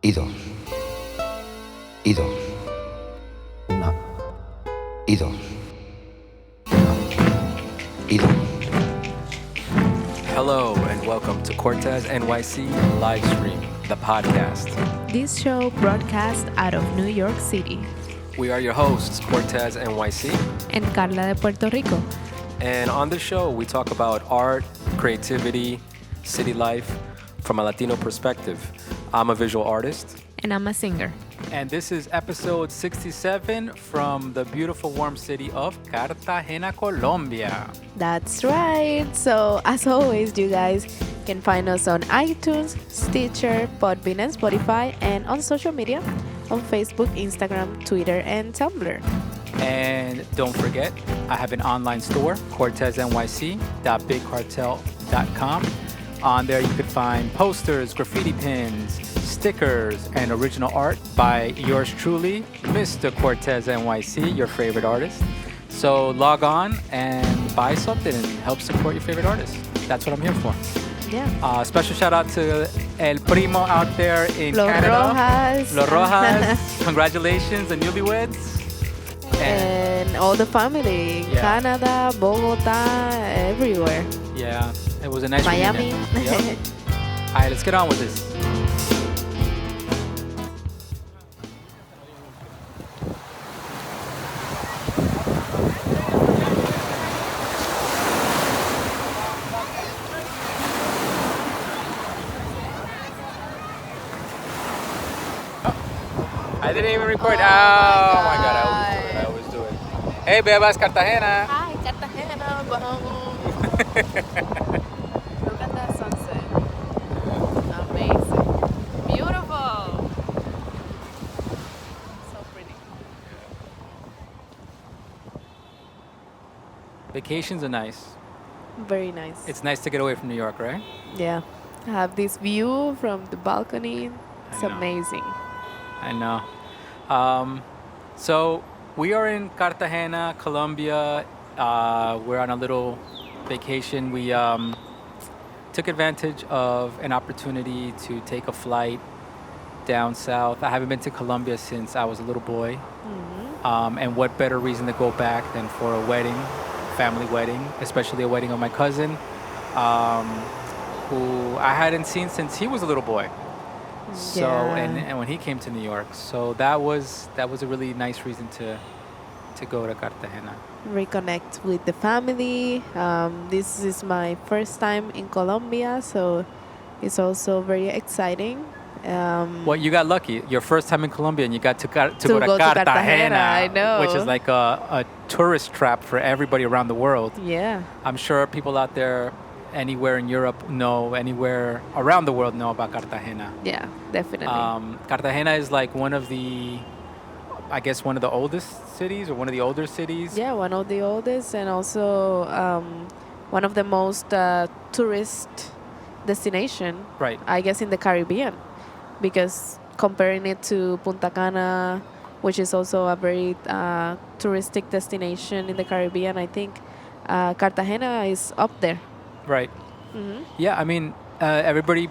y dos, y dos, una, y dos, una, y dos. Hello and welcome to Cortez NYC Livestream, the podcast. This show broadcasts out of New York City We are your hosts, Cortez NYC, and Carla de Puerto Rico. and on the show we talk about art, creativity, city life from a Latino perspective. I'm a visual artist, And I'm a singer. and this is episode 67 from the beautiful warm city of Cartagena, Colombia. That's right. So, as always, you guys can find us on iTunes, Stitcher, Podbean, and Spotify, and on social media on Facebook, Instagram, Twitter, and Tumblr. And don't forget, I have an online store, corteznyc.bigcartel.com. On there, you could find posters, graffiti pins, stickers, and original art by yours truly, Mr. Cortez NYC, your favorite artist. So log on and buy something and help support your favorite artist. That's what I'm here for. Yeah. Special shout out to El Primo out there in Los Canada. Rojas. Los Rojas. Congratulations, the newlyweds. And all the family. Yeah. Canada, Bogota, everywhere. Yeah, it was a nice Miami. reunion. Yep. All right, let's get on with this. I didn't even record. Oh, my God, I always do it. Hey, Bebas, Cartagena. Hi, Cartagena. Look at that sunset. Amazing. Beautiful. So pretty. Vacations are nice. Very nice. It's nice to get away from New York, right? Yeah. I have this view from the balcony. It's I know. amazing. I know. So we are in Cartagena, Colombia. We're on a little vacation. We took advantage of an opportunity to take a flight down south. I haven't been to Colombia since I was a little boy. And what better reason to go back than for a wedding, family wedding, especially a wedding of my cousin, who I hadn't seen since he was a little boy. So Yeah. and when he came to New York, so that was a really nice reason to go to Cartagena. Reconnect with the family. This is my first time in Colombia, so it's also very exciting. Well, you got lucky. Your first time in Colombia, and you got to go to go to Cartagena, Cartagena, I know. which is like a tourist trap for everybody around the world. Yeah. I'm sure people out there, anywhere in Europe, anywhere around the world know about Cartagena. Yeah, definitely. Cartagena is like one of the oldest cities or one of the older cities. Yeah, one of the oldest and also one of the most tourist destination, Right. I guess, in the Caribbean, because comparing it to Punta Cana, which is also a very touristic destination in the Caribbean, I think Cartagena is up there. Right. Hmm. Yeah, I mean, everybody,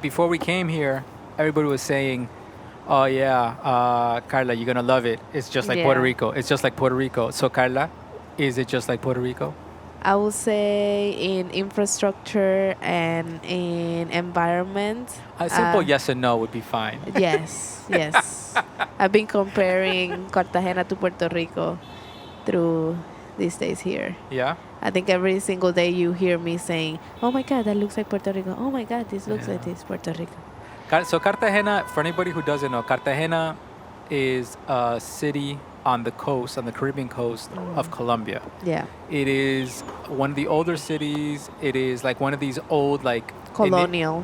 before we came here, everybody was saying, oh, yeah, Carla, you're going to love it. It's just like Puerto Yeah. Rico. It's just like Puerto Rico. So, Carla, is it just like Puerto Rico? I would say in infrastructure and in environment. A simple yes or no would be fine. Yes, yes. I've been comparing Cartagena to Puerto Rico through these days here. Yeah? I think every single day you hear me saying, oh my God, that looks like Puerto Rico. Oh my God, this looks like Yeah. this, Puerto Rico. So, Cartagena, for anybody who doesn't know, Cartagena is a city on the coast, on the Caribbean coast of Colombia. Yeah. It is one of the older cities. It is like one of these old, like Colonial.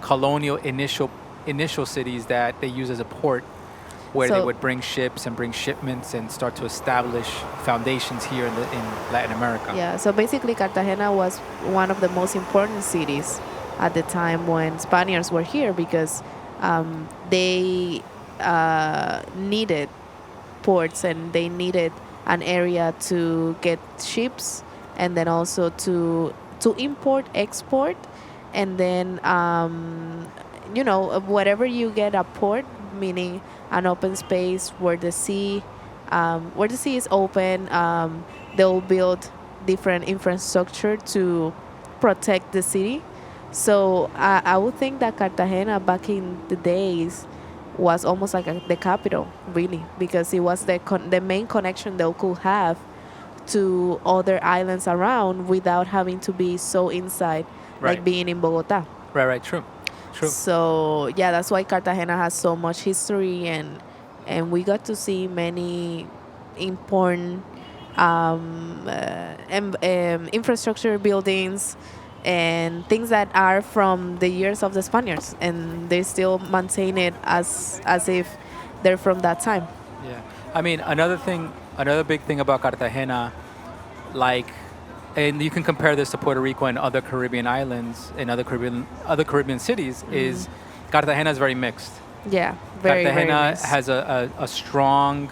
initial cities that they use as a port, where they So- would bring ships and bring shipments and start to establish foundations here in Latin America. Yeah, so basically Cartagena was one of the most important cities at the time when Spaniards were here because they needed ports and they needed an area to get ships and then also to import, export, and then whatever you get a port meaning an open space where the sea is open. They'll build different infrastructure to protect the city. So I would think that Cartagena back in the days was almost like the capital, really, because it was the main connection they could have to other islands around without having to be so inside, Right. like being in Bogota. Right. True. So yeah, that's why Cartagena has so much history, and we got to see many important infrastructure buildings and things that are from the years of the Spaniards, and they still maintain it as if they're from that time. Yeah. I mean, another big thing about Cartagena, like, and you can compare this to Puerto Rico and other Caribbean islands and other Caribbean cities, is Cartagena is very mixed. Yeah, very Cartagena mixed. has a strong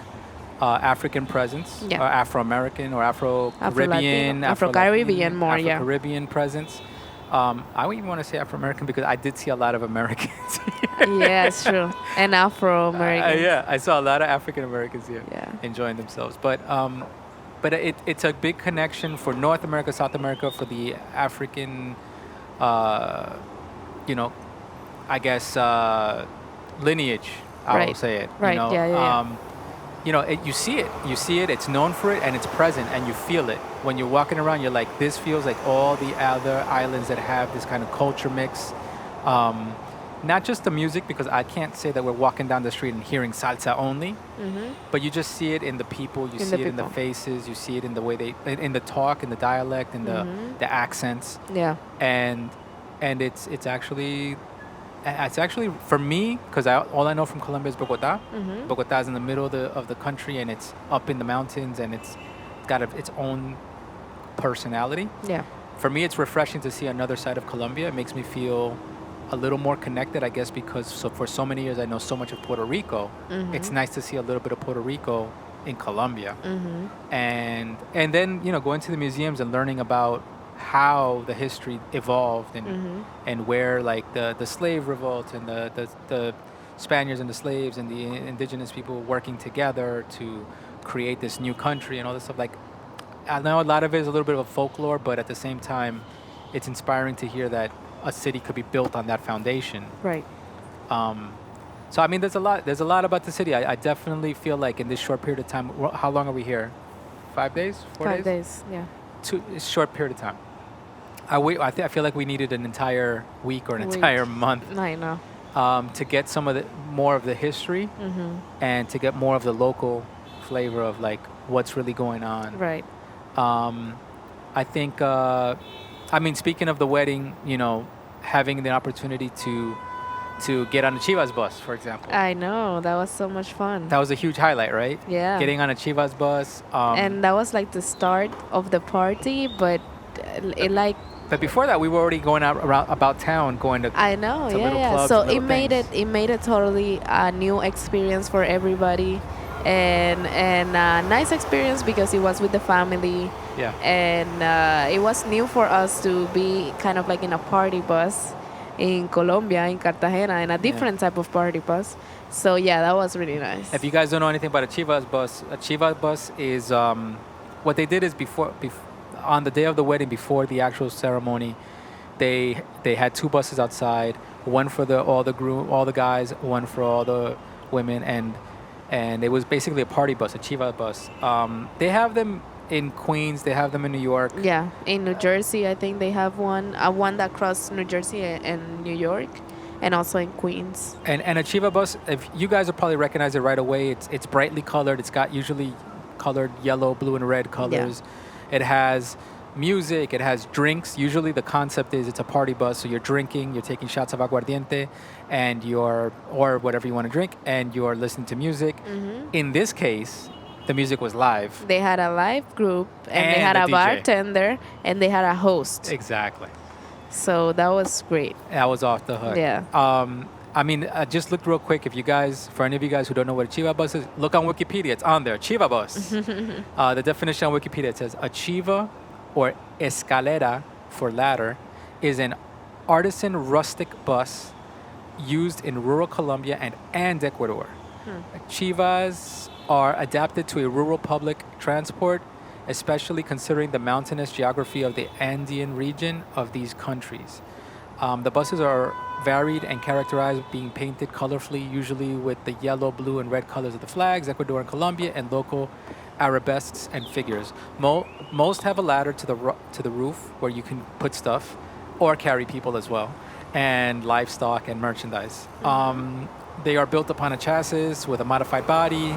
African presence, Yeah. or Afro-American or Afro-Caribbean, Afro-Caribbean more, yeah. Afro-Caribbean presence. I wouldn't even want to say Afro-American because I did see a lot of Americans here. Yeah, it's true. And Afro-American. Yeah, I saw a lot of African Americans here Yeah. enjoying themselves. But it's a big connection for North America, South America, for the African, I guess, lineage. I will Right. say it. Right, yeah. You see it. It's known for it, and it's present, and you feel it when you're walking around. You're like, this feels like all the other islands that have this kind of culture mix. Not just the music, because I can't say that we're walking down the street and hearing salsa only, but you just see it in the people. You see it in the faces. You see it in the way in the talk, in the dialect, in the accents. Yeah. And it's actually for me, because all I know from Colombia is Bogota. Bogota is in the middle of the country, and it's up in the mountains, and it's got its own personality. Yeah. For me, it's refreshing to see another side of Colombia. It makes me feel a little more connected, I guess, because for so many years I know so much of Puerto Rico. It's nice to see a little bit of Puerto Rico in Colombia. And then, going to the museums and learning about how the history evolved and where, like, the slave revolt and the Spaniards and the slaves and the indigenous people working together to create this new country and all this stuff. Like, I know a lot of it is a little bit of a folklore, but at the same time, it's inspiring to hear that a city could be built on that foundation. Right. So I mean, there's a lot about the city. I definitely feel like in this short period of time. How long are we here? 5 days? 4 days? 5 days. Yeah. A short period of time. I feel like we needed an entire week or an entire month I know. to get more of the history and to get more of the local flavor of, like, what's really going on. Right. I think. Speaking of the wedding, having the opportunity to get on a Chivas bus, for example. I know. That was so much fun. That was a huge highlight, right? Yeah. Getting on a Chivas bus. And that was like the start of the party, but But before that, we were already going out about town, going to. I know, to little yeah. clubs, So little it made it totally a new experience for everybody, and a nice experience because it was with the family. Yeah. And it was new for us to be kind of like in a party bus in Colombia, in Cartagena, and a different type of party bus. So yeah, that was really nice. If you guys don't know anything about a Chivas bus is what they did is before on the day of the wedding, before the actual ceremony, they had 2 buses outside, one for all the guys, one for all the women, and it was basically a party bus, a Chivas bus. They have them in Queens, they have them in New York. Yeah, in New Jersey, I think they have one that crosses New Jersey and New York, and also in Queens. And a Chiva bus, if you guys will probably recognize it right away. It's brightly colored. It's got usually colored yellow, blue, and red colors. Yeah. It has music. It has drinks. Usually the concept is it's a party bus, so you're drinking, you're taking shots of aguardiente, and or whatever you want to drink, and you're listening to music. Mm-hmm. In this case, the music was live. They had a live group, and they had a DJ. Bartender, and they had a host. Exactly. So that was great. That was off the hook. Yeah. I mean, just look real quick. For any of you guys who don't know what a Chiva bus is, look on Wikipedia. It's on there. Chiva bus. The definition on Wikipedia, it says a Chiva, or escalera for ladder, is an artisan rustic bus used in rural Colombia and Ecuador. Chivas are adapted to a rural public transport, especially considering the mountainous geography of the Andean region of these countries. The buses are varied and characterized, being painted colorfully, usually with the yellow, blue, and red colors of the flags, Ecuador and Colombia, and local arabesques and figures. Most have a ladder to the roof where you can put stuff or carry people as well, and livestock and merchandise. They are built upon a chassis with a modified body,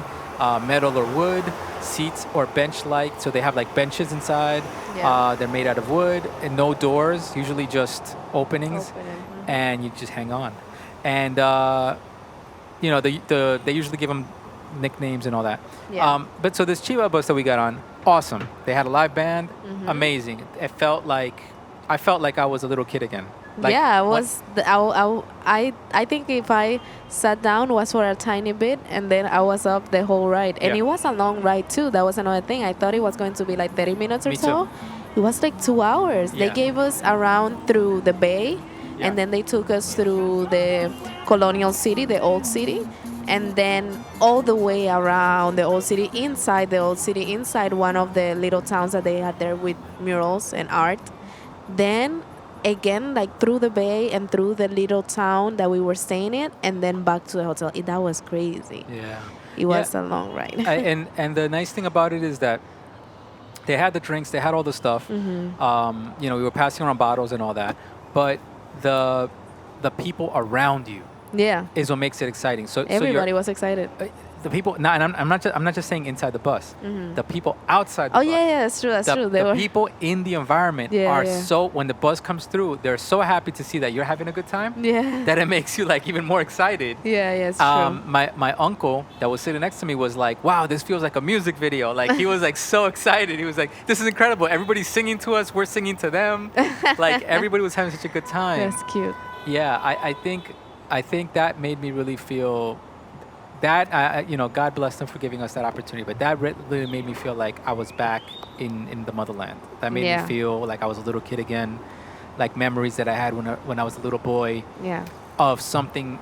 metal or wood, seats or bench-like, so they have like benches inside. Yeah. They're made out of wood and no doors, usually just openings, and you just hang on. And they usually give them nicknames and all that. Yeah. But so this Chiva bus that we got on, awesome. They had a live band, amazing. I felt like I was a little kid again. Like, yeah, I was. I think if I sat down was for a tiny bit, and then I was up the whole ride, and Yeah. it was a long ride too. That was another thing. I thought it was going to be like 30 minutes or Me so. too. It was like 2 hours. They Yeah. gave us around through the bay, Yeah. and then they took us through the colonial city, the old city, and then all the way around the old city, inside one of the little towns that they had there with murals and art. Then again, like through the bay and through the little town that we were staying in, and then back to the hotel. That was crazy. Yeah. It was a long ride. And the nice thing about it is that they had the drinks, they had all the stuff. We were passing around bottles and all that, but the people around you Yeah. is what makes it exciting. So Everybody was excited. the people. No, and I'm not just saying inside the bus. The people outside the Oh bus. yeah, that's true. That's true. They The were. people in the environment Yeah, are yeah. so, when the bus comes through, they're so happy to see that you're having a good time Yeah. that it makes you like even more excited. Yeah, it's true. My uncle that was sitting next to me was like, wow, this feels like a music video. Like he was like so excited. He was like, this is incredible. Everybody's singing to us. We're singing to them. Like everybody was having such a good time. That's cute. Yeah, I think that made me really feel that, God bless them for giving us that opportunity. But that really made me feel like I was back in the motherland. That made Yeah. me feel like I was a little kid again, like memories that I had when I was a little boy Yeah. of something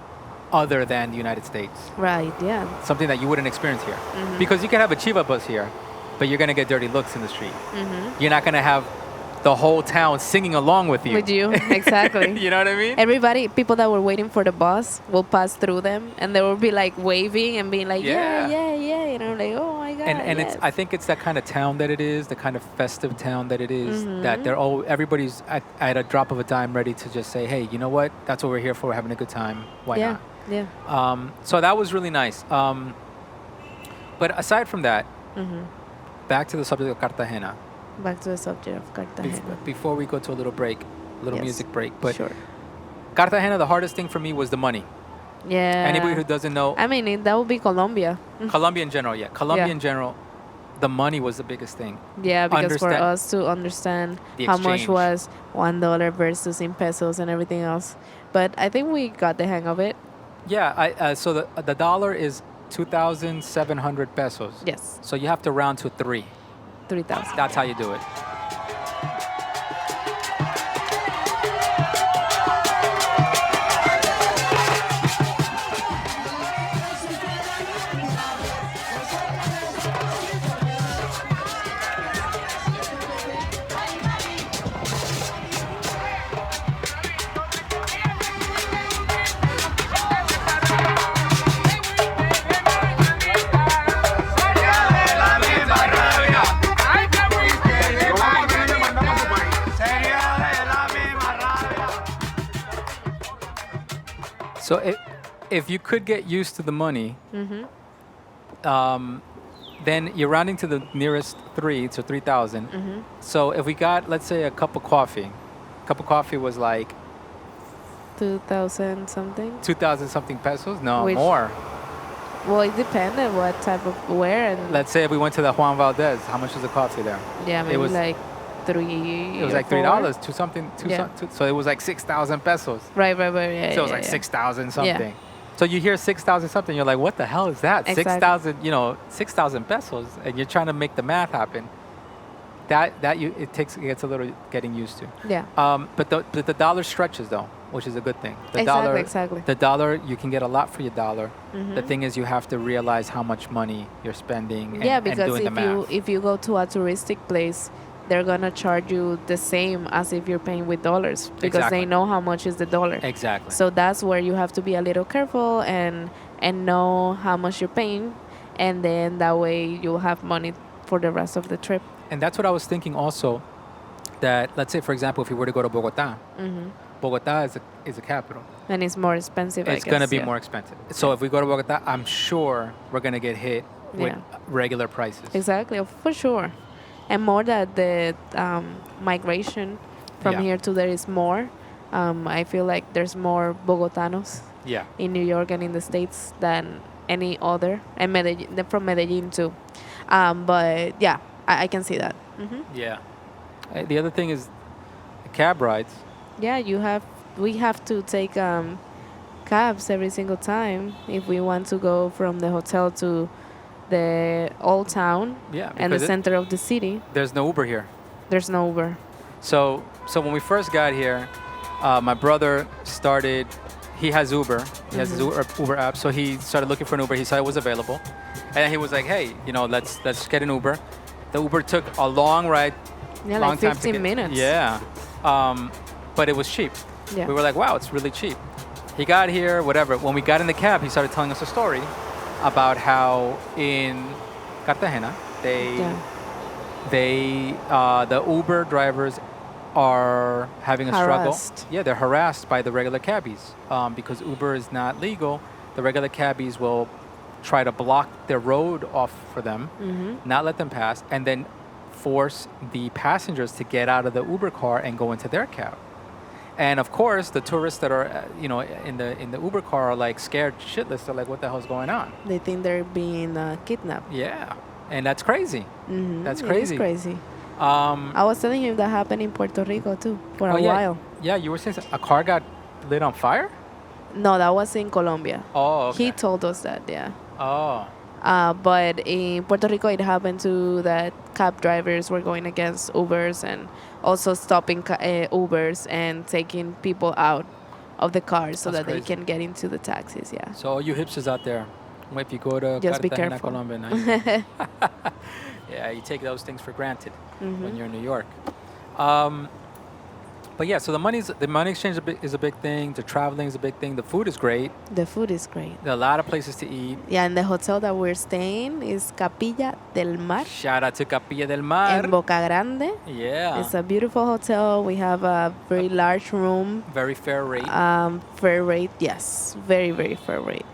other than the United States, Right. Yeah. something that you wouldn't experience here. Because you can have a Chiva bus here, but you're gonna get dirty looks in the street. You're not gonna have the whole town singing along with you. With you, exactly. You know what I mean? People that were waiting for the bus will pass through them, and they will be like waving and being like, Yeah. like, oh my god. And yes. I think it's that kind of town that it is, the kind of festive town that it is, that everybody's at a drop of a dime ready to just say, hey, you know what? That's what we're here for. We're having a good time. Why yeah, not? yeah. So that was really nice. But aside from that, back to the subject of Cartagena. Back to the subject of Cartagena. Before we go to a little break, Yes. music break. But Sure. Cartagena, the hardest thing for me was the money. Yeah. Anybody who doesn't know, I mean, that would be Colombia. Colombia in general, Colombia Yeah. in general, the money was the biggest thing. Yeah, because for Understand- us to understand The how much exchange. was $1 versus in pesos and everything else. But I think we got the hang of it. Yeah, so the dollar is 2,700 pesos. Yes, So you have to round to 3. 3,000. That's how you do it. So if you could get used to the money, then you're rounding to the nearest 3, so 3,000. So if we got, let's say, a cup of coffee was like 2,000 something. 2,000 something pesos? No, Which- more. Well, it depended what type of where and Let's say if we went to the Juan Valdez, how much was the coffee there? yeah, maybe was- like 3. It was or like four. $3, two something, Yeah. so it was like 6,000 pesos. Right. Yeah, So it was yeah, like yeah. 6,000 something. So you hear 6,000 something, you're like, what the hell is that? Exactly. 6,000, 6,000 pesos, and you're trying to make the math happen. it gets a little getting used to. Yeah. But the dollar stretches though, which is a good thing. The Exactly. The dollar, you can get a lot for your dollar. Mm-hmm. The thing is, you have to realize how much money you're spending. And, Yeah, and because doing the math. if you go to a touristic place, they're gonna charge you the same as if you're paying with dollars because Exactly. they know how much is the dollar. Exactly. So that's where you have to be a little careful and know how much you're paying, and then that way you'll have money for the rest of the trip. And that's what I was thinking also. That let's say, for example, if you were to go to Bogota, Mm-hmm. Bogota is a capital. And it's more expensive. It's I going to guess, be yeah. more expensive. So if we go to Bogota, I'm sure we're going to get hit with Yeah. regular prices. Exactly, for sure. And more that the migration from Yeah. here to there is more. I feel like there's more Bogotanos Yeah. in New York and in the States than any other. And Medellin, from Medellin too. But yeah, I can see that. Mm-hmm. Yeah. The other thing is cab rides. Yeah, we have to take cabs every single time if we want to go from the hotel to the old town Yeah. and the because center of the city. there's no Uber here. There's no Uber. So when we first got here, my brother started. He has Uber. He has his Uber app. So he started looking for an Uber. He saw it was available, and he was like, "Hey, let's get an Uber." The Uber took a long ride. Yeah, long like time to 15 get- minutes. Yeah, but it was cheap. Yeah. We were like, "Wow, it's really cheap." He got here, whatever. When we got in the cab, he started telling us a story about how in Cartagena Yeah. the Uber drivers are having a Harassed. struggle. Yeah, they're harassed by the regular cabbies because Uber is not legal. The regular cabbies will try to block their road off for them, not let them pass, and then force the passengers to get out of the Uber car and go into their cab. And of course, the tourists that are in the Uber car are like scared shitless. They're like, "What the hell's going on?" They think they're being kidnapped. Yeah, and that's crazy. That's It crazy. is crazy. Um, I was telling him that happened in Puerto Rico too for a yeah, while. Yeah, you were saying a car got lit on fire? No, that was in Colombia. Oh, okay. He told us that, yeah. Oh, But in Puerto Rico, it happened too that cab drivers were going against Ubers and also stopping Ubers and taking people out of the cars so That's that they crazy. can get into the taxis. Yeah. so all you hipsters out there, if you go to Just be Cartagena, careful. Colombia, now yeah, you take those things for granted when you're in New York. But yeah, so the money exchange is a big thing. The traveling is a big thing. The food is great. The food is great. There are a lot of places to eat. Yeah, and the hotel that we're staying is Capilla del Mar Shout out to Capilla del Mar. in Boca Grande. Yeah, It's a beautiful hotel. We have a very large room. very fair rate. Fair rate, yes. Very, very fair rate.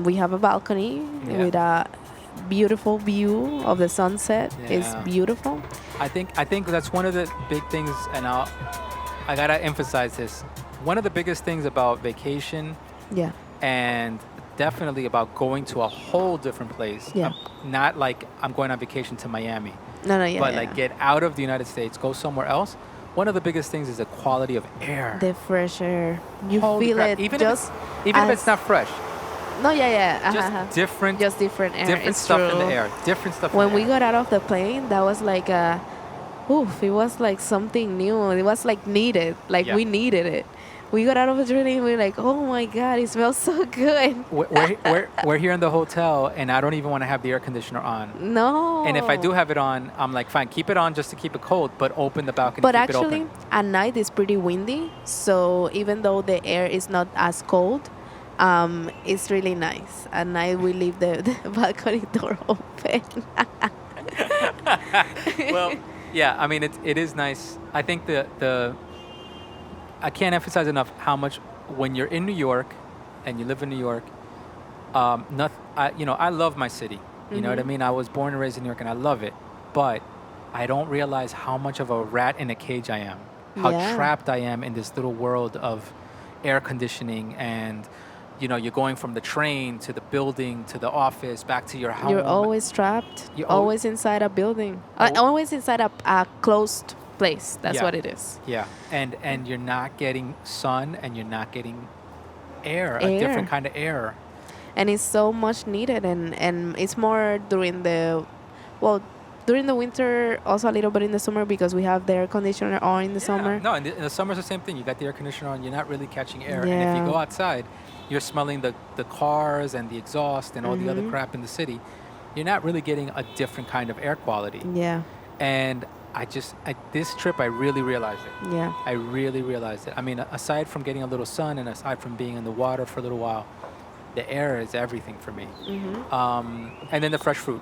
We have a balcony Yeah. with a beautiful view of the sunset. It's Yeah. beautiful. I think that's one of the big things, and I gotta emphasize this. One of the biggest things about vacation, Yeah. and definitely about going to a whole different place. Yeah. Not like I'm going on vacation to Miami, No, yeah. but yeah. like get out of the United States, go somewhere else. One of the biggest things is the quality of air. The fresh air. You Holy feel crap. it even just if it's as- not fresh, No, yeah. just different, Just different air. different It's stuff in the true. air. Different stuff. When in the we air. got out of the plane, that was like it was like something new. It was like needed. Like Yeah. we needed it. We got out of the train and we were like, oh my God, it smells so good. We're here in the hotel, and I don't even want to have the air conditioner on. No. And if I do have it on, I'm like, fine, keep it on just to keep it cold, but open the balcony. But keep it actually, open. at night it's pretty windy. So even though the air is not as cold, it's really nice. At night we leave the balcony door open. Well, yeah, I mean, it is nice. I think I can't emphasize enough how much when you're in New York and you live in New York, I love my city. You know what I mean? I was born and raised in New York, and I love it. But I don't realize how much of a rat in a cage I am. How Yeah. trapped I am in this little world of air conditioning, and you're going from the train to the building to the office back to your house. You're always trapped. You always inside a building. Oh. Always inside a closed place. That's Yeah. what it is. Yeah, and you're not getting sun, and you're not getting air, a Air. different kind of air. And it's so much needed, and it's more during the, well, during the winter, also a little bit in the summer because we have the air conditioner on in the summer. No, in the summer's the same thing. You got the air conditioner on. You're not really catching air. And if Yeah. you go outside, you're smelling the cars and the exhaust and all the other crap in the city. You're not really getting a different kind of air quality. Yeah, And this trip, I really realized it. yeah, I really realized it. I mean, aside from getting a little sun and aside from being in the water for a little while, the air is everything for me. And then the fresh fruit.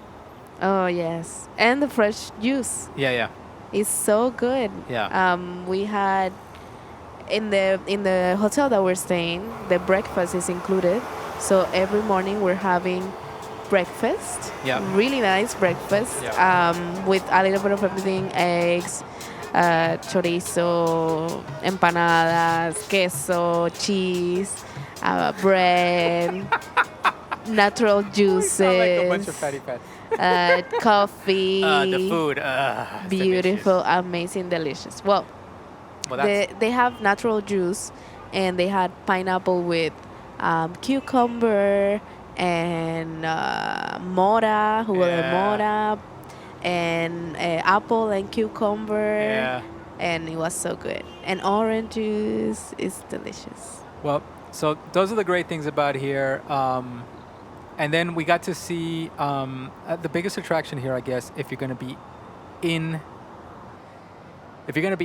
oh yes, and the fresh juice Yeah. is so good. Yeah. We had in the hotel that we're staying, the breakfast is included. So every morning we're having breakfast. Yeah. Really nice breakfast. Yeah. With a little bit of everything: eggs, chorizo, empanadas, queso, cheese, bread, natural juices. Sound like a bunch of fatty pats. Coffee. The food. It's Beautiful, amazing, delicious. Well, delicious. they have natural juice, and they had pineapple with cucumber and mora, jugo de Yeah. mora, and apple and cucumber. Yeah. And it was so good. And orange juice is delicious. Well, so those are the great things about here. And then we got to see the biggest attraction here, I guess, if you're going to be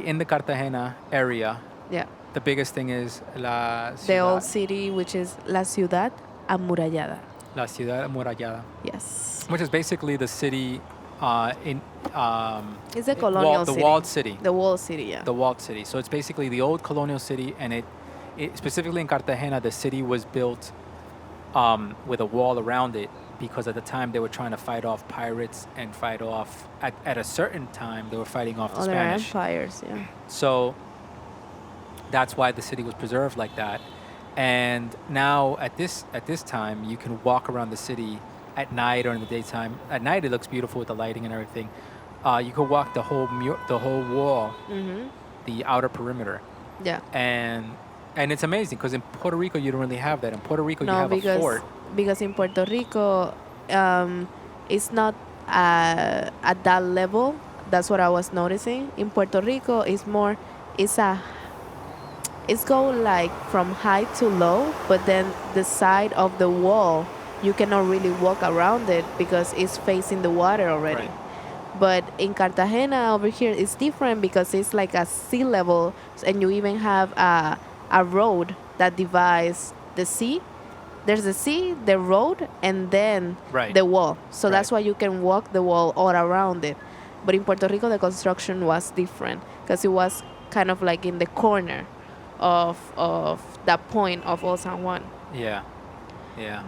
in the Cartagena area. Yeah. The biggest thing is la The ciudad, old city, which is La Ciudad Amurallada. la ciudad amurallada, Yes. which is basically the city It's a colonial the city. walled city. The walled city, yeah. The walled city. So it's basically the old colonial city, and it specifically in Cartagena, the city was built with a wall around it because at the time they were trying to fight off pirates and fight off at a certain time they were fighting off the Other Spanish. empires, yeah. So that's why the city was preserved like that. And now at this time, you can walk around the city at night or in the daytime. At night, it looks beautiful with the lighting and everything. You could walk the whole wall, the outer perimeter, Yeah. and it's amazing because in Puerto Rico you don't really have that. In Puerto Rico you have a fort. Because in Puerto Rico, it's not at that level. That's what I was noticing. In Puerto Rico, it's go like from high to low, but then the side of the wall, you cannot really walk around it because it's facing the water already. Right. But in Cartagena over here, it's different because it's like a sea level, and you even have a road that divides the sea. There's the sea, the road, and then Right. the wall. So that's Right. why you can walk the wall all around it. But in Puerto Rico, the construction was different because it was kind of like in the corner of that point of Old San Juan. Yeah.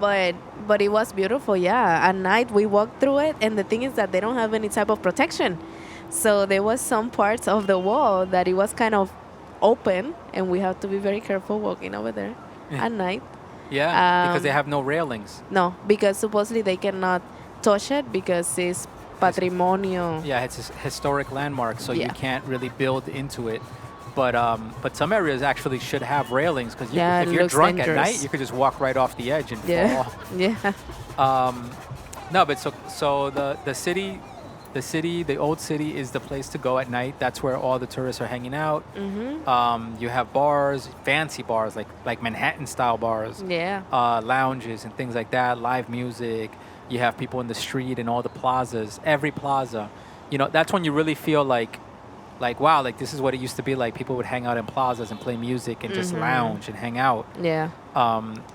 But it was beautiful, yeah. At night we walked through it, and the thing is that they don't have any type of protection. So there was some parts of the wall that it was kind of open, and we have to be very careful walking over there at night. Yeah, because they have no railings. No, because supposedly they cannot touch it because it's patrimonio. Yeah, it's a historic landmark, so you Yeah. can't really build into it. But some areas actually should have railings because Yeah, if it you're looks drunk dangerous. at night, you could just walk right off the edge and fall Yeah, off. yeah. No, but so the city, the old city is the place to go at night. That's where all the tourists are hanging out. You have bars, fancy bars like Manhattan style bars. Yeah. Lounges and things like that, live music. You have people in the street and all the plazas. Every plaza, that's when you really feel like wow, like this is what it used to be like. People would hang out in plazas and play music and just lounge and hang out. Yeah.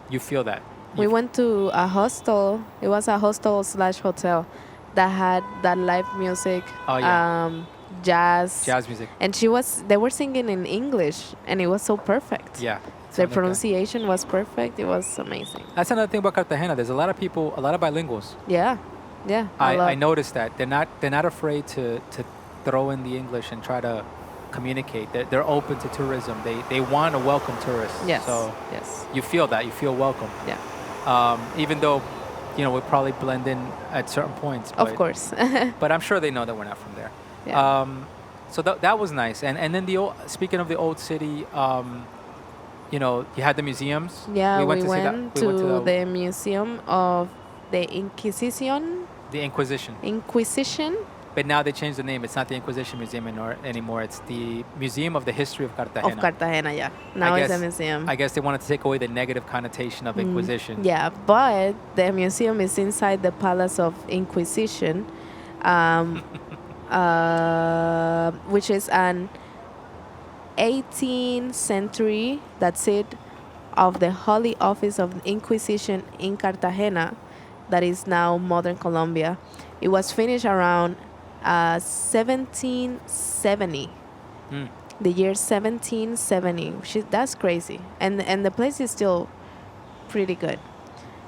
You feel that. We went to a hostel. It was a hostel/hotel that had that live music. Oh, yeah. Jazz. Jazz music. And they were singing in English, and it was so perfect. Yeah. The Something like that. pronunciation was perfect. It was amazing. That's another thing about Cartagena. There's a lot of people, a lot of bilinguals. Yeah. Yeah. I noticed that they're not afraid to throw in the English and try to communicate. They're open to tourism. They want to welcome tourists. Yes. So yes. you feel that. You feel welcome. Yeah. Even though, we probably blend in at certain points. But, Of course. But I'm sure they know that we're not from there. Yeah. So that was nice. And then speaking of the old city, you had the museums. Yeah, we to see that. went to the Museum of the Inquisition. The Inquisition. Inquisition. But now they changed the name. It's not the Inquisition Museum anymore. It's the Museum of the History of Cartagena. Of Cartagena, yeah. Now it's a museum. I guess they wanted to take away the negative connotation of Inquisition. Yeah, but the museum is inside the Palace of Inquisition, which is an 18th century, that's it, of the Holy Office of Inquisition in Cartagena, that is now modern Colombia. It was finished around 1770. The year 1770. That's crazy. And the place is still pretty good.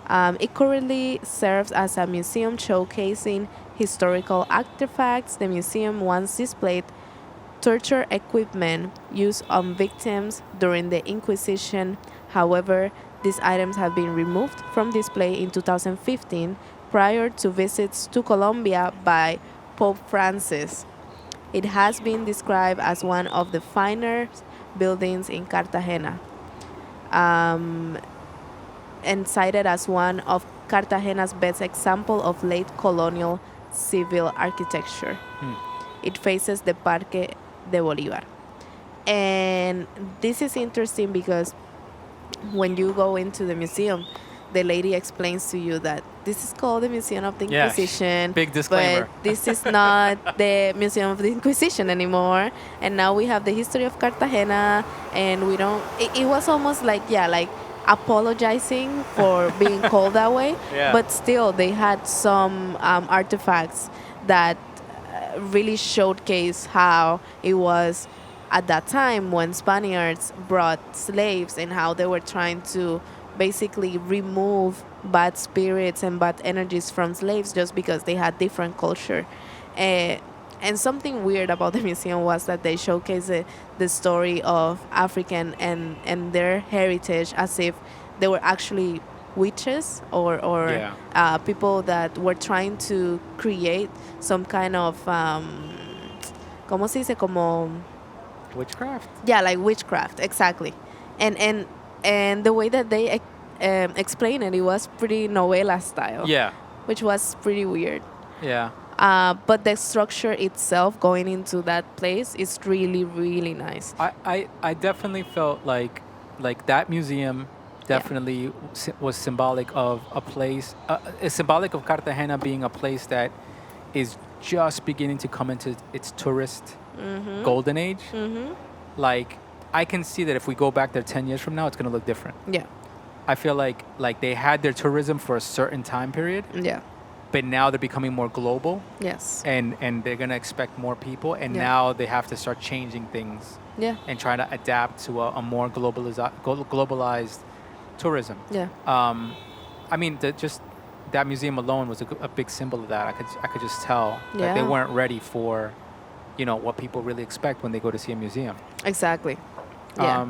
It currently serves as a museum showcasing historical artifacts. The museum once displayed torture equipment used on victims during the Inquisition. However, these items have been removed from display in 2015 prior to visits to Colombia by Pope Francis. It has been described as one of the finer buildings in Cartagena, and cited as one of Cartagena's best example of late colonial civil architecture. It faces the Parque de Bolívar. And this is interesting because when you go into the museum, the lady explains to you that this is called the Museum of the Inquisition. Big disclaimer. But this is not the Museum of the Inquisition anymore. And now we have the history of Cartagena, and we don't. It was almost like apologizing for being called that way. Yeah. But still, they had some artifacts that really showcase how it was at that time when Spaniards brought slaves and how they were trying to basically remove bad spirits and bad energies from slaves just because they had different culture. And something weird about the museum was that they showcase the story of African and their heritage as if they were actually witches or people that were trying to create some kind of ¿cómo se dice? Como Witchcraft? Yeah, like witchcraft, exactly. And the way that they explain it was pretty novela style. Yeah. Which was pretty weird. Yeah. But the structure itself, going into that place, is really, really nice. I definitely felt like that museum definitely was symbolic of a place, symbolic of Cartagena being a place that is just beginning to come into its tourist golden age. Like, I can see that if we go back there 10 years from now, it's going to look different. Yeah. I feel like they had their tourism for a certain time period. Yeah. But now they're becoming more global. Yes. And they're going to expect more people. And now they have to start changing things. Yeah. And trying to adapt to a more globalized tourism. Yeah. I mean, just that museum alone was a big symbol of that. I could just tell that they weren't ready for, what people really expect when they go to see a museum. Exactly. Yeah.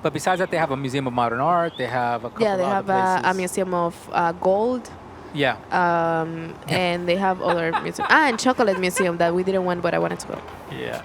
But besides that, they have a museum of modern art. They have a couple they of have other a museum of gold. Yeah. And they have other museums. And chocolate museum that we didn't want, but I wanted to go. Yeah.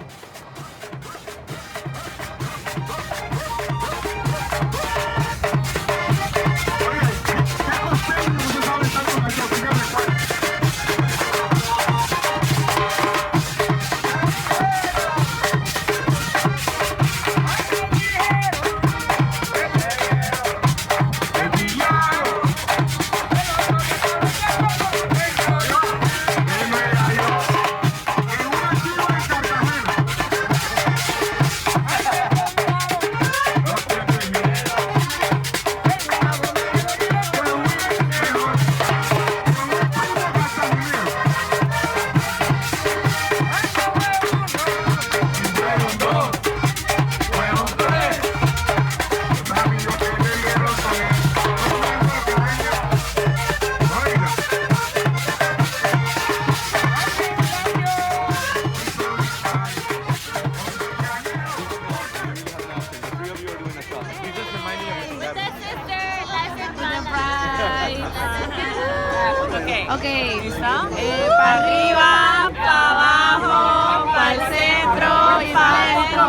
Okay, para arriba, para abajo, para el centro y para adentro.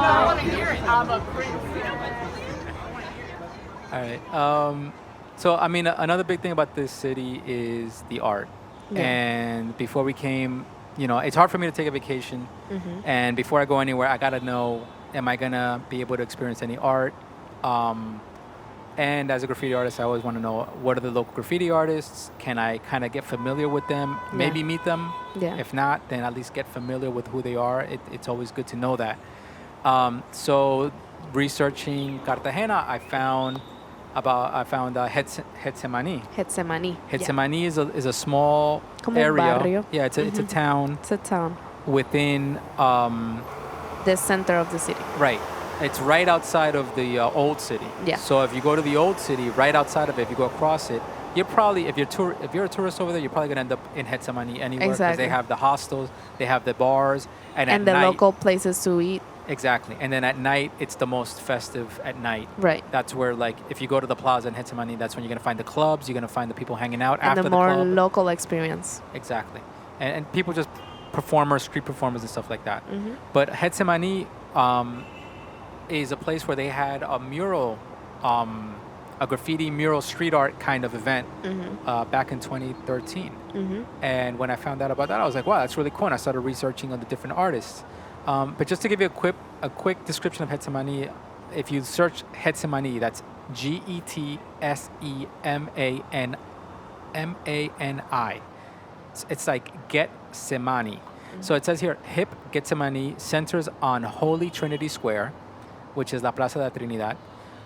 All right. So, I mean, another big thing about this city is the art. Yeah. And before we came it's hard for me to take a vacation. And before I go anywhere, I got to know, am I going to be able to experience any art? And as a graffiti artist, I always want to know, what are the local graffiti artists? Can I kind of get familiar with them? Maybe meet them. Yeah. If not, then at least get familiar with who they are. It's always good to know that. So researching Cartagena, I found Getsemani. Getsemani is a small Como un area. barrio. Yeah, it's a town It's a town. within. The center of the city. Right. It's right outside of the old city. Yeah. So if you go to the old city, right outside of it, if you go across it, you're probably, if you're a tourist over there, you're probably gonna end up in Getsemani anywhere, because Exactly. they have the hostels, they have the bars, and at The night, local places to eat. exactly. And then at night, it's the most festive at night. Right. That's where, like, if you go to the plaza in Getsemani, that's when you're gonna find the clubs, you're gonna find the people hanging out And after the the more club. local experience. Exactly. And people just performers, street performers and stuff like that. Mm-hmm. But Getsemani is a place where they had a mural, a graffiti mural street art kind of event back in 2013. And when I found out about that, I was like, wow, that's really cool. And I started researching on the different artists. But just to give you a quick description of Getsemani, if you search Getsemani, that's Getsemani. It's like Getsemani. So it says here, HIP Getsemani centers on Holy Trinity Square, which is La Plaza de la Trinidad,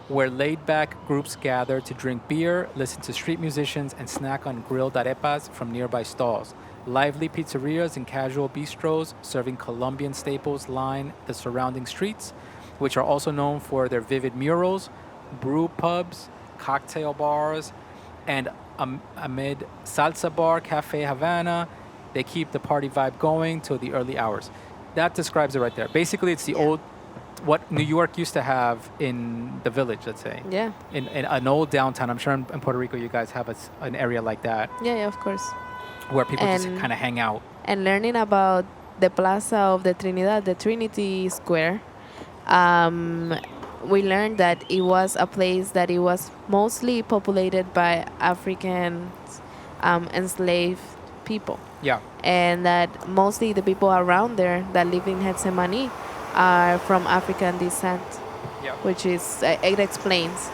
where laid-back groups gather to drink beer, listen to street musicians, and snack on grilled arepas from nearby stalls. Lively pizzerias and casual bistros serving Colombian staples line the surrounding streets, which are also known for their vivid murals, brew pubs, cocktail bars, and amid Salsa Bar, Cafe Havana. They keep the party vibe going till the early hours. That describes it right there. Basically, it's the old, what New York used to have in the village, let's say. Yeah. In an old downtown. I'm sure in Puerto Rico you guys have an area like that Yeah, of course. where people just And- kind of hang out. And learning about the Plaza of the Trinidad, the Trinity Square, we learned that it was a place that it was mostly populated by African enslaved people. Yeah. And that mostly the people around there that live in Getsemani are from African descent, Yeah. which is, it explains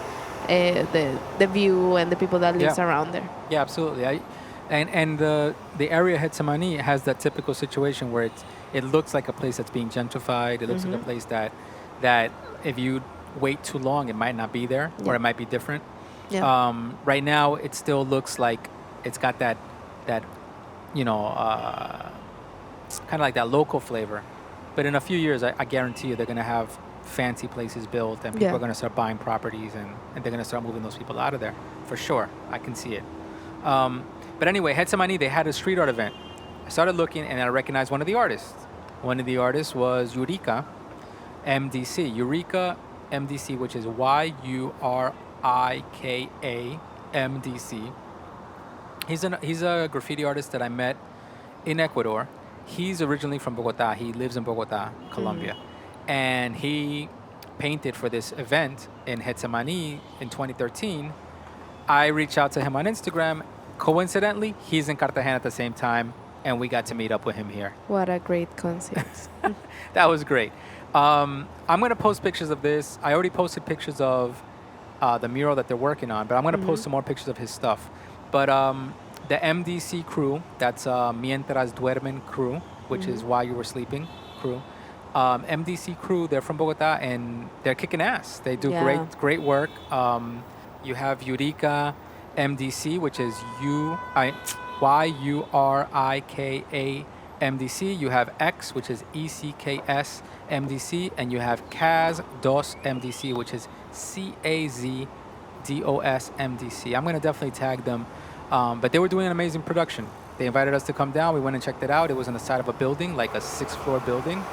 the view and the people that lives Yeah. around there. Yeah, absolutely. And the area Getsemani has that typical situation where it looks like a place that's being gentrified. It looks like a place that if you wait too long, it might not be there, or Yeah. it might be different. Yeah. Right now, it still looks like it's got that it's kind of like that local flavor. But in a few years, I guarantee you they're going to have fancy places built, and people Yeah. are going to start buying properties, and they're going to start moving those people out of there. For sure. I can see it. But anyway, Getsemani, they had a street art event. I started looking, and I recognized one of the artists. One of the artists was Eureka MDC. Eureka MDC, which is Yurika MDC. He's a graffiti artist that I met in Ecuador. He's originally from Bogota. He lives in Bogota, Colombia. And he painted for this event in Getsemani in 2013. I reached out to him on Instagram. Coincidentally, he's in Cartagena at the same time, and we got to meet up with him here. What a great coincidence. That was great. I'm going to post pictures of this. I already posted pictures of the mural that they're working on, but I'm going to post some more pictures of his stuff. But the MDC crew, that's Mientras Duermen crew, which is While You Were Sleeping crew. MDC crew, they're from Bogota, and they're kicking ass. They do Yeah. great work. You have Eureka MDC, which is Yurika MDC. You have X, which is ECKS MDC, and you have Kaz Dos MDC, which is CAZDOS MDC. I'm going to definitely tag them. But they were doing an amazing production. They invited us to come down. We went and checked it out. It was on the side of a building, like a 6th-floor building.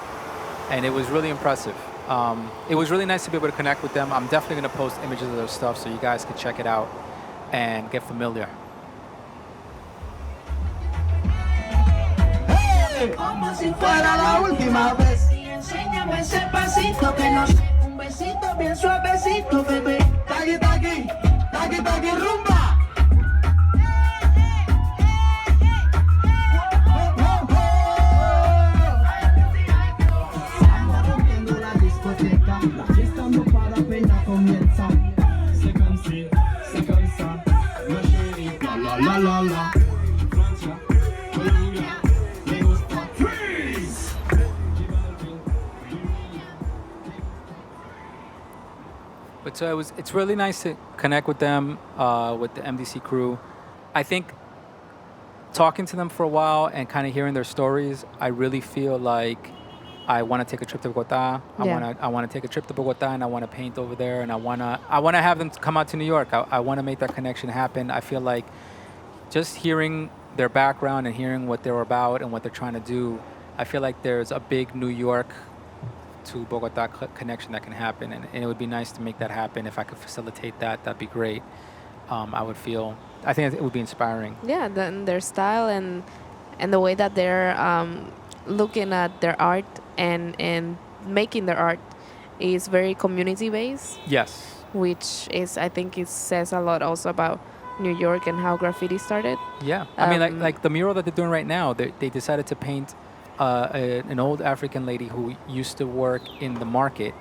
And it was really impressive. It was really nice to be able to connect with them. I'm definitely going to post images of their stuff so you guys can check it out and get familiar. Como si fuera la última vez. Y enséñame ese pasito que no sé. Un besito bien suavecito, bebé. Tagui, tagui, tagui, tagui, rumba. la la la. Francia, Colombia, le gusta freeze. But so it's really nice to connect with them, with the MDC crew. I think talking to them for a while and kind of hearing their stories, I really feel like I want to take a trip to Bogota. Yeah. I want to take a trip to Bogota, and I want to paint over there, and I want to have them come out to New York. I want to make that connection happen. I feel like just hearing their background and hearing what they're about and what they're trying to do, I feel like there's a big New York to Bogota connection that can happen, and it would be nice to make that happen. If I could facilitate that, that'd be great. I think it would be inspiring. Yeah, their style and the way that they're looking at their art and making their art is very community based, Yes. which is, I think it says a lot also about New York and how graffiti started. Yeah. I mean, Um, like the mural that they're doing right now, they decided to paint an old African lady who used to work in the market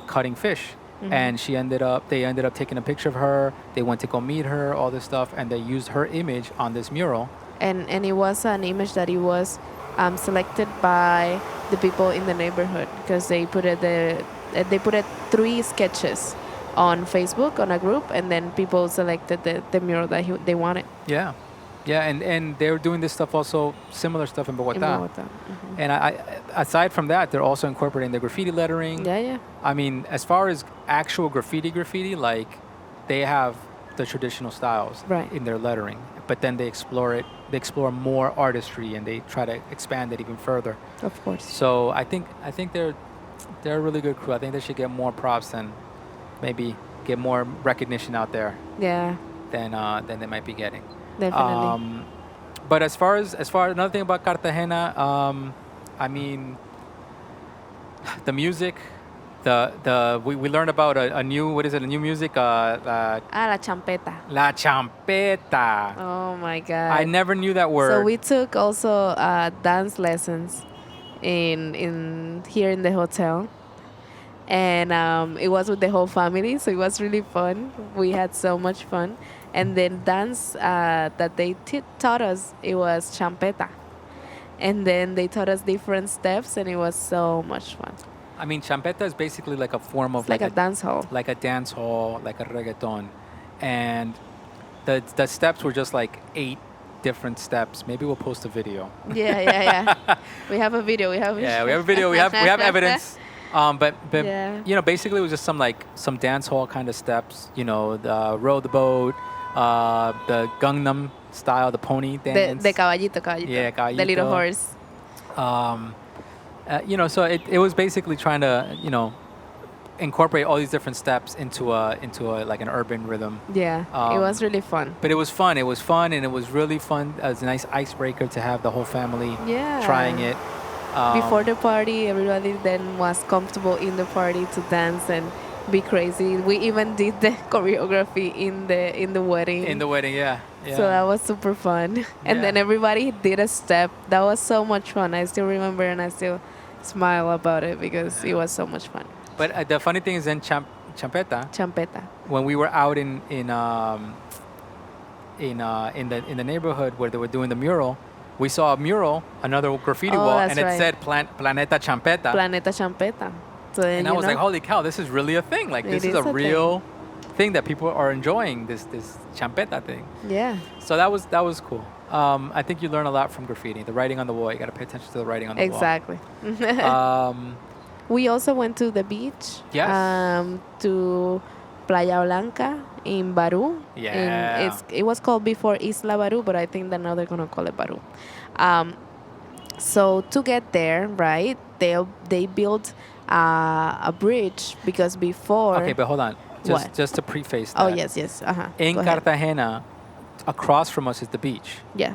cutting fish. And they ended up taking a picture of her. They went to go meet her, all this stuff, and they used her image on this mural. And it was an image that it was selected by the people in the neighborhood, because they put it 3 sketches on Facebook on a group, and then people selected the mural that they wanted Yeah. Yeah, and they're doing this stuff also, similar stuff in Bogota. in Bogota. And I aside from that, they're also incorporating the graffiti lettering. Yeah. I mean, as far as actual graffiti, like, they have the traditional styles Right. in their lettering, but then they explore more artistry, and they try to expand it even further. Of course. So I think they're a really good crew. I think they should get more props and maybe get more recognition out there Yeah, than they might be getting. definitely. But as far as another thing about Cartagena, I mean, the music, we learned about a new, what is it, a new music, La champeta. La Champeta. Oh my God. I never knew that word. So we took also dance lessons in here in the hotel, and it was with the whole family, so it was really fun. We had so much fun, and then dance that they taught us, it was champeta, and then they taught us different steps, and it was so much fun. I mean, champeta is basically like a form of It's like a dance hall. like a dance hall, like a reggaeton, and the steps were just like 8 different steps. Maybe we'll post a video. Yeah. We have a video. Yeah, we have a video. We have evidence. But Yeah. you know, basically it was just some dance hall kind of steps. You know, the row the boat, the Gangnam style, the pony dance. The caballito. Yeah, The little caballito. horse. You know, so it was basically trying to, you know, incorporate all these different steps into a like an urban rhythm. Yeah, it was really fun. But it was fun. It was fun, and it was really fun. It was a nice icebreaker to have the whole family Yeah. trying it. Before the party, everybody then was comfortable in the party to dance and be crazy. We even did the choreography in the wedding. In the wedding, yeah. So that was super fun. And then Yeah. everybody did a step. That was so much fun. I still remember, and I still smile about it because it was so much fun. But the funny thing is, in Champeta, Champeta. when we were out in the neighborhood where they were doing the mural, we saw a mural, another graffiti Oh, wall, that's and it right. said Planeta Champeta. Planeta Champeta. So then, And I was like, holy cow, this is really a thing. Like, this It is is a a real thing that people are enjoying, this Champeta thing. yeah. So that was cool. I think you learn a lot from graffiti. The writing on the wall, you got to pay attention to the writing on the Exactly. wall. We also went to the beach. Yes. To Playa Blanca in Baru. Yeah. It was called before Isla Baru, but I think that now they're gonna call it Baru. So to get there, right? They built a bridge because before. Okay, but hold on. What? Just to preface that. Oh yes. In Go ahead. Cartagena, across from us is the beach. Yeah.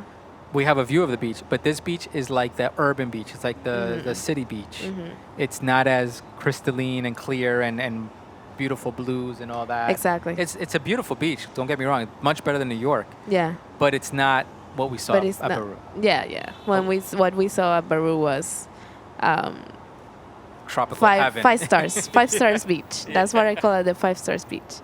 We have a view of the beach, but this beach is like the urban beach. It's like the city beach. It's not as crystalline and clear and beautiful blues and all that. Exactly. It's a beautiful beach. Don't get me wrong. Much better than New York, Yeah. but it's not what we saw But it's at not. Baru. Yeah. What we saw at Baru was. Tropical heaven. 5 stars. 5 stars beach. That's what I call it, the 5 stars beach.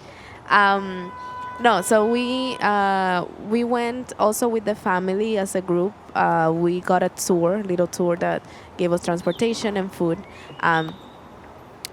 No, so we went also with the family as a group. We got a tour, little tour that gave us transportation and food.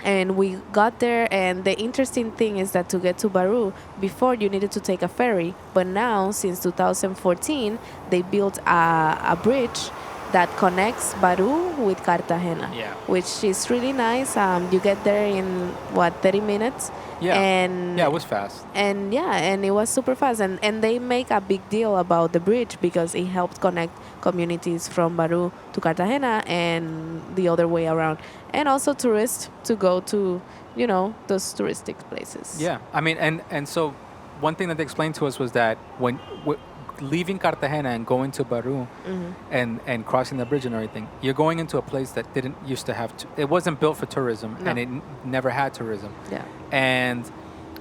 And we got there, and the interesting thing is that to get to Baru, before you needed to take a ferry, but now, since 2014, they built a bridge that connects Baru with Cartagena, Yeah. which is really nice. You get there in, 30 minutes? Yeah. And Yeah, it was fast. and it was super fast, and they make a big deal about the bridge because it helped connect communities from Baru to Cartagena and the other way around, and also tourists to go to those touristic places. Yeah, I mean, and so one thing that they explained to us was that when leaving Cartagena and going to Baru and crossing the bridge and everything, you're going into a place that didn't used to have it wasn't built for tourism, No. and it never had tourism. Yeah. And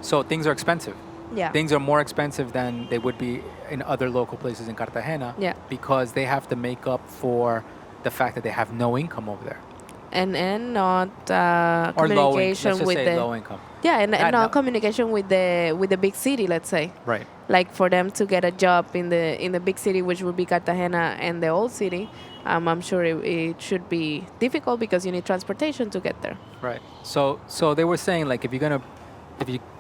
so things are expensive. Yeah. Things are more expensive than they would be in other local places in Cartagena. Yeah. Because they have to make up for the fact that they have no income over there. And not Or low communication income. Let's just with say the low income. yeah, and Not- no no. communication with the big city, let's say. Right. Like for them to get a job in the big city, which would be Cartagena and the old city, I'm sure it should be difficult because you need transportation to get there. Right. So they were saying, like, if you're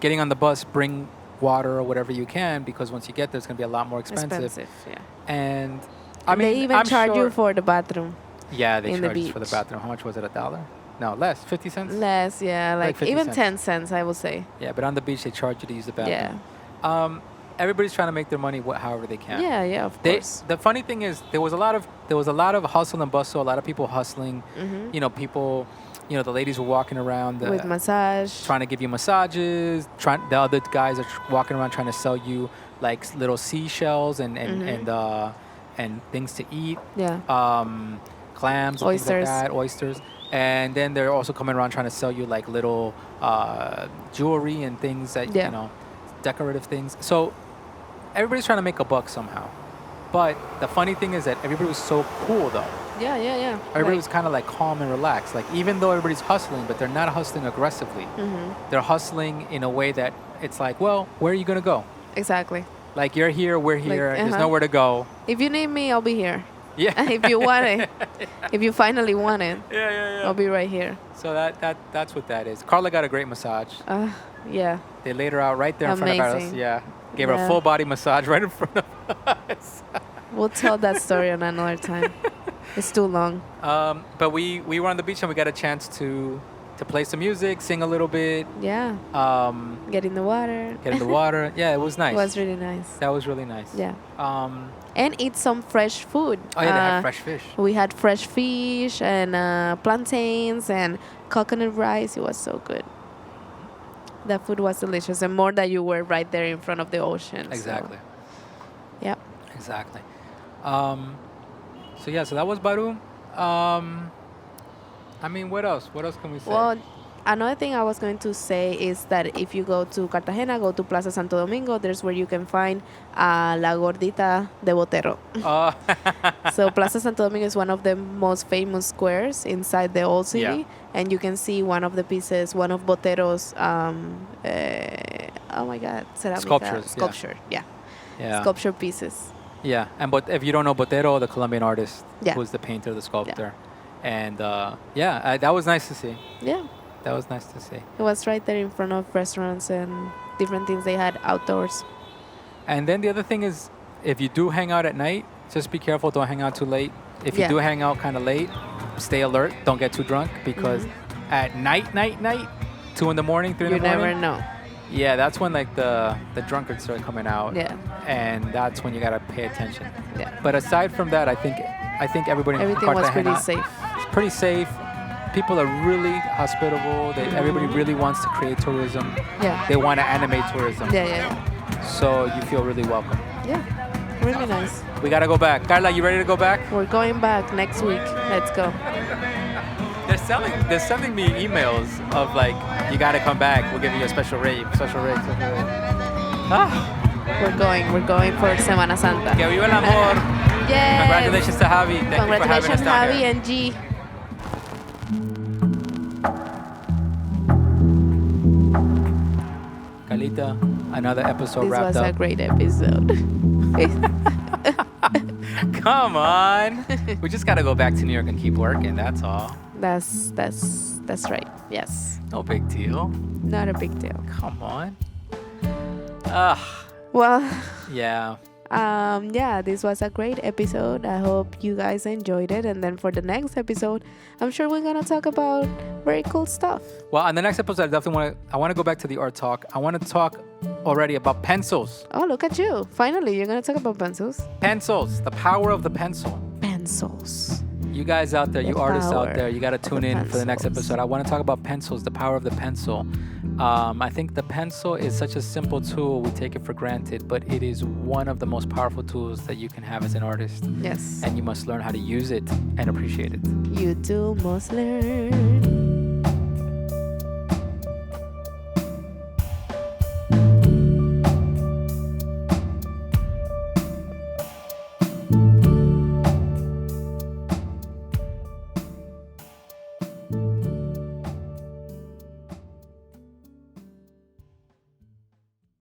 getting on the bus, bring water or whatever you can, because once you get there, it's gonna be a lot more expensive. Yeah. And I mean, they even I'm charge sure, you for the bathroom. Yeah, they in the charge us for the beach. bathroom. How much was it? $1? No, less. 50 cents. Less, yeah, Like like 50 even cents. 10 cents, I would say. Yeah, but on the beach they charge you to use the bathroom. Yeah. Everybody's trying to make their money however they can. Yeah, of They, course. the funny thing is, there was a lot of hustle and bustle. A lot of people hustling. People, the ladies were walking around With massage. trying to give you massages. The other guys are walking around trying to sell you like little seashells and things to eat. Yeah. Clams, and things like Oysters. that, oysters. And then they're also coming around trying to sell you like little jewelry and things that Yeah. decorative things. So everybody's trying to make a buck somehow. But the funny thing is that everybody was so cool though. Yeah. Everybody was kind of like calm and relaxed. Like even though everybody's hustling, but they're not hustling aggressively. They're hustling in a way that it's like, well, where are you gonna go? Exactly. Like you're here, we're here. There's uh-huh. nowhere to go. If you need me, I'll be here. Yeah. If you want it, if you finally want it, Yeah. I'll be right here. So that's what that is. Carla got a great massage. Yeah. They laid her out right there in front of us. Amazing. Yeah. Gave her a Yeah. full body massage right in front of us. We'll tell that story on another time. It's too long. But we were on the beach and we got a chance to play some music, sing a little bit, Yeah. Get in the water. get in the water. Yeah, it was nice. It was really nice. That was really nice. Yeah. Um, And eat some fresh food. oh yeah, they had fresh fish. We had fresh fish and plantains and coconut rice. It was so good. The food was delicious, and more that you were right there in front of the ocean. Exactly. So, yeah. Exactly. So that was Baru. I mean, what else? What else can we say? Well, another thing I was going to say is that if you go to Cartagena, go to Plaza Santo Domingo, there's where you can find La Gordita de Botero. So Plaza Santo Domingo is one of the most famous squares inside the old city. Yeah. And you can see one of the pieces, one of Botero's, oh my God, ceramica. Sculptures, yeah. Sculpture, yeah. yeah. Sculpture pieces. Yeah, and but if you don't know Botero, the Colombian artist, Yeah. who's the painter, the sculptor, and that was nice to see. Yeah. That was nice to see. It was right there in front of restaurants and different things they had outdoors. And then the other thing is, if you do hang out at night, just be careful. Don't hang out too late. If you Yeah. do hang out kind of late, stay alert. Don't get too drunk because at night, 2 in the morning, 3 You in the morning. never know. Yeah, that's when like the drunkards start coming out. Yeah. And that's when you gotta pay attention. Yeah. But aside from that, I think everybody in Everything was pretty Cartagena safe. It's pretty safe. People are really hospitable. Everybody really wants to create tourism. Yeah. They want to animate tourism. Yeah. So you feel really welcome. Yeah. Really nice. We gotta go back. Carla, you ready to go back? We're going back next week. Let's go. They're sending me emails of like, you gotta come back. We'll give you a special rate. Ah, We're going for Semana Santa. que viva el amor. Yes. Congratulations to Javi. Thank you for having us Congratulations, down Javi here. and G. Carlita, Another episode This wrapped was a up. great episode. Come on. We just got to go back to New York and keep working. That's all. That's right. Yes. No big deal. Not a big deal. Come on. Well, Yeah. yeah, this was a great episode. I hope you guys enjoyed it. And then for the next episode, I'm sure we're gonna talk about very cool stuff. Well, on the next episode, I definitely want to go back to the art talk. I want to talk already about pencils. Oh, look at you! Finally, you're gonna talk about pencils. Pencils. The power of the pencil. Pencils. You guys out there, you The artists out power there, you got to tune of in for the next pencils. episode. I want to talk about pencils, the power of the pencil. I think the pencil is such a simple tool. We take it for granted, but it is one of the most powerful tools that you can have as an artist. Yes. And you must learn how to use it and appreciate it. You too must learn.